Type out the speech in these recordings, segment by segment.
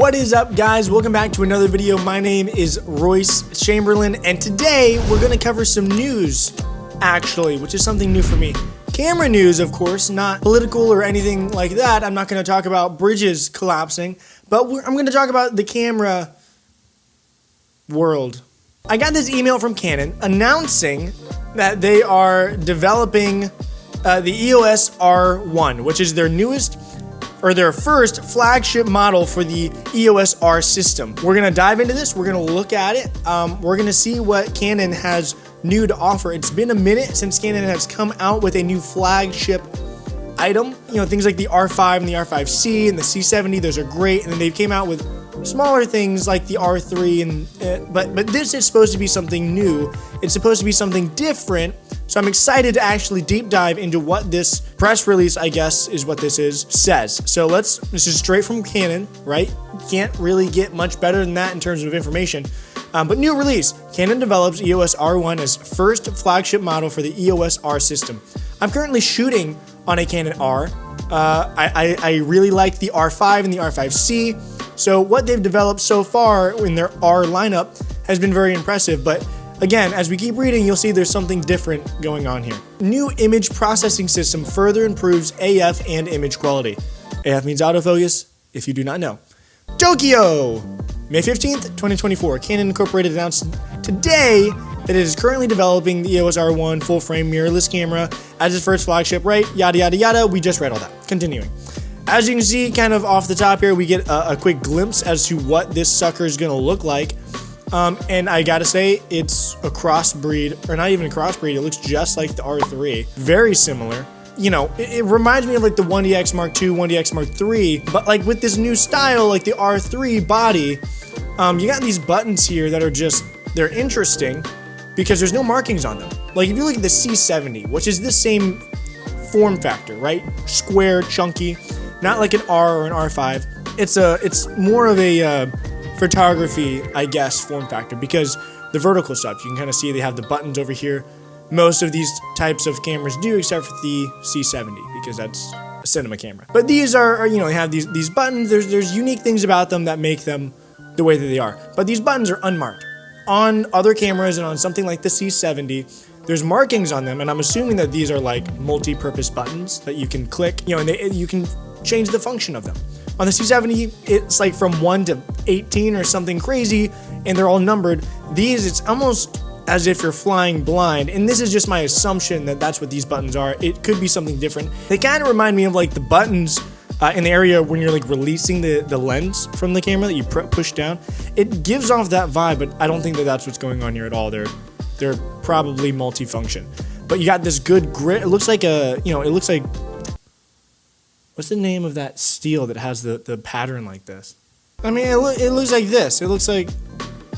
What is up, guys? Welcome back to another video. My name is Royce Chamberlin, and today we're going to cover some news, actually, which is something new for me. Camera news, of course, not political or anything like that. I'm not going to talk about bridges collapsing, but I'm going to talk about the camera world. I got this email from Canon announcing that they are developing the EOS R1, which is their newest or their first flagship model for the EOS R system. We're gonna dive into this, we're gonna look at it, we're gonna see what Canon has new to offer. It's been a minute since Canon has come out with a new flagship item. You know, things like the R5 and the R5C and the C70, those are great, and then they came out with smaller things like the R3, and but this is supposed to be something new. It's supposed to be something different. So I'm excited to actually deep dive into what this press release, I guess is what this is, says. So this is straight from Canon, right? Can't really get much better than that in terms of information. But new release, Canon develops EOS R1 as first flagship model for the EOS R system. I'm currently shooting on a Canon R. I really like the R5 and the R5C. So what they've developed so far in their R lineup has been very impressive, but again, as we keep reading, you'll see there's something different going on here. New image processing system further improves AF and image quality. AF means autofocus, if you do not know. Tokyo! May 15th, 2024. Canon Incorporated announced today that it is currently developing the EOS R1 full-frame mirrorless camera as its first flagship, right? Yada, yada, yada. We just read all that. Continuing. As you can see, kind of off the top here, we get a quick glimpse as to what this sucker is going to look like. And I gotta say, it's a crossbreed, or not even a crossbreed, it looks just like the R3. Very similar. You know, it reminds me of like the 1DX Mark II, 1DX Mark III, but like with this new style, like the R3 body, you got these buttons here that are just, they're interesting because there's no markings on them. Like if you look at the C70, which is the same form factor, right? Square, chunky, not like an R or an R5. It's more of a, photography, I guess, form factor, because the vertical stuff, you can kind of see they have the buttons over here. Most of these types of cameras do, except for the C70, because that's a cinema camera. But these are you know, they have these buttons. There's unique things about them that make them the way that they are. But these buttons are unmarked. On other cameras and on something like the C70, there's markings on them, and I'm assuming that these are like multi-purpose buttons that you can click, you know, and you can change the function of them. On the C70, it's like from 1 to 18 or something crazy, and they're all numbered. These, it's almost as if you're flying blind, and this is just my assumption that that's what these buttons are. It could be something different. They kind of remind me of like the buttons in the area when you're like releasing the lens from the camera that you push down. It gives off that vibe, but I don't think that that's what's going on here at all. They're probably multifunction. But you got this good grit. It looks like what's the name of that steel that has the pattern like this? I mean, it looks like this. It looks like...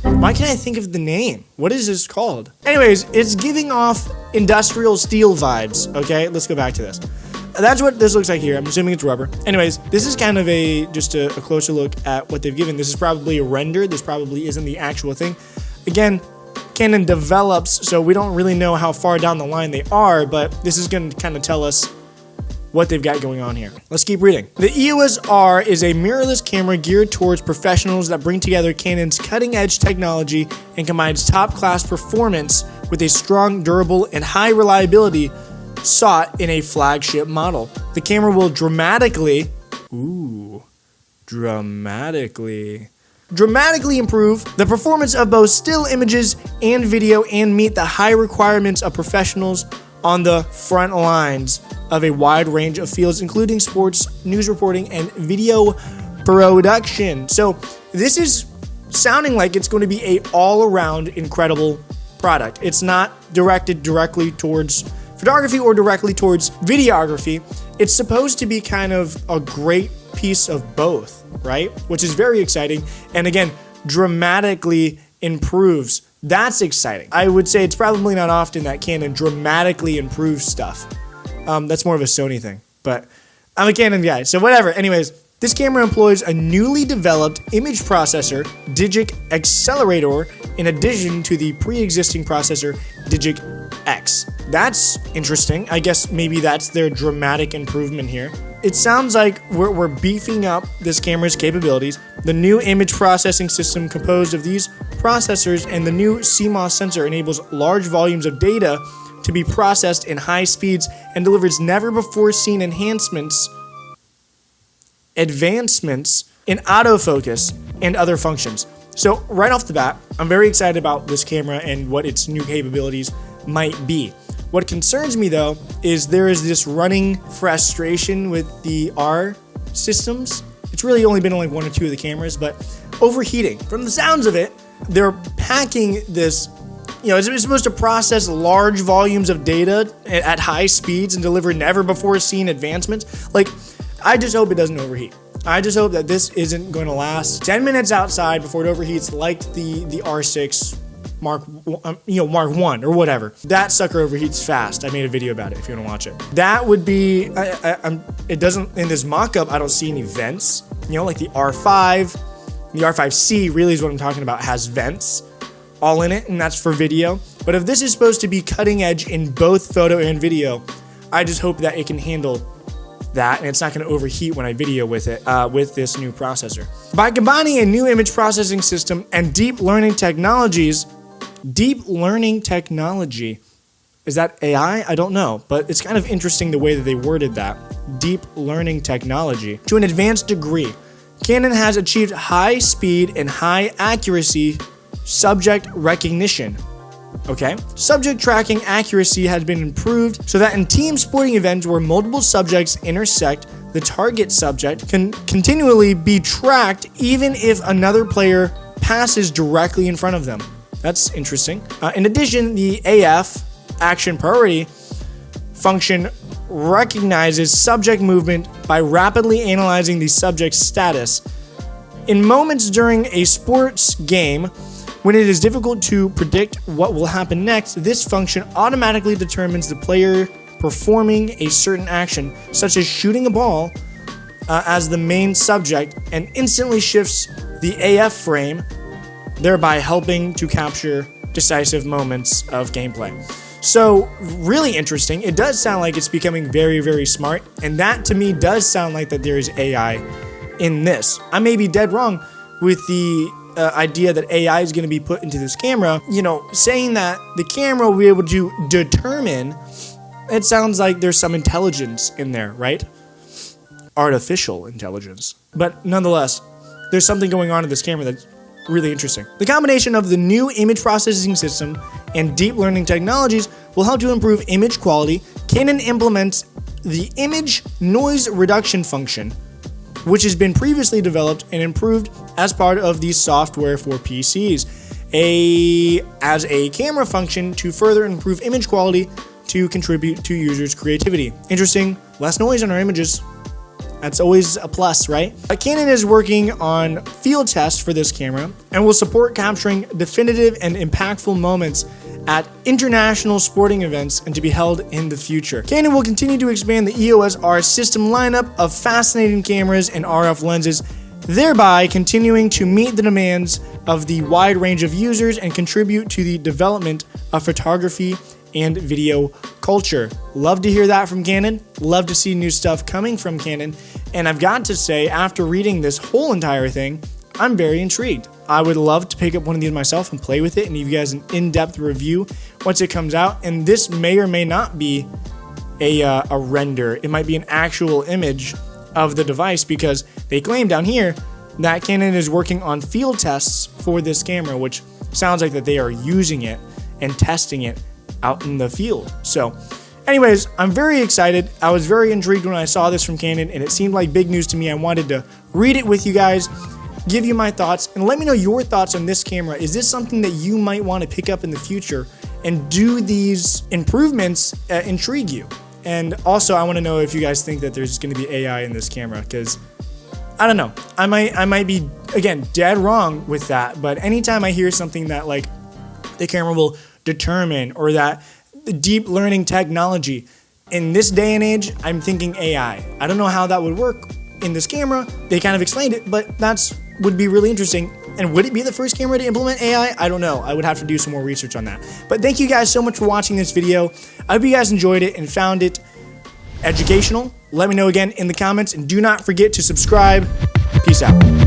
Why can't I think of the name? What is this called? Anyways, it's giving off industrial steel vibes, okay? Let's go back to this. That's what this looks like here. I'm assuming it's rubber. Anyways, this is kind of just a closer look at what they've given. This is probably a render. This probably isn't the actual thing. Again, Canon develops, so we don't really know how far down the line they are, but this is going to kind of tell us what they've got going on here. Let's keep reading. The EOS R is a mirrorless camera geared towards professionals that bring together Canon's cutting-edge technology and combines top-class performance with a strong, durable, and high reliability sought in a flagship model. The camera will dramatically improve the performance of both still images and video and meet the high requirements of professionals on the front lines of a wide range of fields, including sports, news reporting, and video production. So this is sounding like it's going to be a all-around incredible product. It's not directed directly towards photography or directly towards videography. It's supposed to be kind of a great piece of both, right? Which is very exciting. And again, dramatically improves. That's exciting. I would say it's probably not often that Canon dramatically improves stuff. That's more of a Sony thing, but I'm a Canon guy, so whatever. Anyways, this camera employs a newly developed image processor, Digic Accelerator, in addition to the pre-existing processor, Digic X. That's interesting. I guess maybe that's their dramatic improvement here. It sounds like we're beefing up this camera's capabilities The new image processing system composed of these processors and the new CMOS sensor enables large volumes of data to be processed in high speeds and delivers never-before-seen advancements in autofocus and other functions. So right off the bat, I'm very excited about this camera and what its new capabilities might be. What concerns me though is there is this running frustration with the R systems. It's really only been like one or two of the cameras, but overheating. From the sounds of it, they're packing this, it's supposed to process large volumes of data at high speeds and deliver never before seen advancements. Like, I just hope it doesn't overheat. I just hope that this isn't going to last 10 minutes outside before it overheats like the R6 Mark 1 or whatever. That sucker overheats fast. I made a video about it if you want to watch it. That would be, it doesn't, in this mock-up, I don't see any vents. Like the R5, the R5C really is what I'm talking about, has vents all in it, and that's for video. But if this is supposed to be cutting edge in both photo and video, I just hope that it can handle that and it's not going to overheat when I video with it, with this new processor. By combining a new image processing system and deep learning technology, is that AI? I don't know, but it's kind of interesting the way that they worded that. Deep learning technology. To an advanced degree, Canon has achieved high speed and high accuracy subject recognition. Okay. Subject tracking accuracy has been improved so that in team sporting events where multiple subjects intersect, the target subject can continually be tracked even if another player passes directly in front of them. That's interesting. In addition, the AF, action priority function, recognizes subject movement by rapidly analyzing the subject's status. In moments during a sports game, when it is difficult to predict what will happen next, this function automatically determines the player performing a certain action, such as shooting a ball, as the main subject and instantly shifts the AF frame, thereby helping to capture decisive moments of gameplay. So, really interesting. It does sound like it's becoming very, very smart, and that to me does sound like that there is AI in this. I may be dead wrong with the idea that AI is going to be put into this camera. Saying that the camera will be able to determine, it sounds like there's some intelligence in there, right? Artificial intelligence. But nonetheless, there's something going on in this camera that's really interesting. The combination of the new image processing system and deep learning technologies will help to improve image quality. Canon implements the image noise reduction function, which has been previously developed and improved as part of the software for PCs, as a camera function to further improve image quality to contribute to users' creativity. Interesting, less noise in our images. That's always a plus, right? Canon is working on field tests for this camera and will support capturing definitive and impactful moments at international sporting events and to be held in the future. Canon will continue to expand the EOS R system lineup of fascinating cameras and RF lenses, thereby continuing to meet the demands of the wide range of users and contribute to the development of photography and video culture. Love to hear that from Canon. Love to see new stuff coming from Canon. And I've got to say, after reading this whole entire thing, I'm very intrigued. I would love to pick up one of these myself and play with it and give you guys an in-depth review once it comes out. And this may or may not be a render. It might be an actual image of the device because they claim down here that Canon is working on field tests for this camera, which sounds like that they are using it and testing it out in the field. So anyways, I'm very excited. I was very intrigued when I saw this from Canon and it seemed like big news to me. I wanted to read it with you guys, give you my thoughts, and let me know your thoughts on this camera. Is this something that you might want to pick up in the future? And do these improvements intrigue you? And also, I want to know if you guys think that there's going to be AI in this camera, because I don't know. I might be, again, dead wrong with that, but anytime I hear something that like the camera will determine or that deep learning technology, in this day and age, I'm thinking AI. I don't know how that would work in this camera. They kind of explained it, but that's would be really interesting. And would it be the first camera to implement AI? I don't know. I would have to do some more research on that. But thank you guys so much for watching this video. I hope you guys enjoyed it and found it educational. Let me know again in the comments, and do not forget to subscribe. Peace out.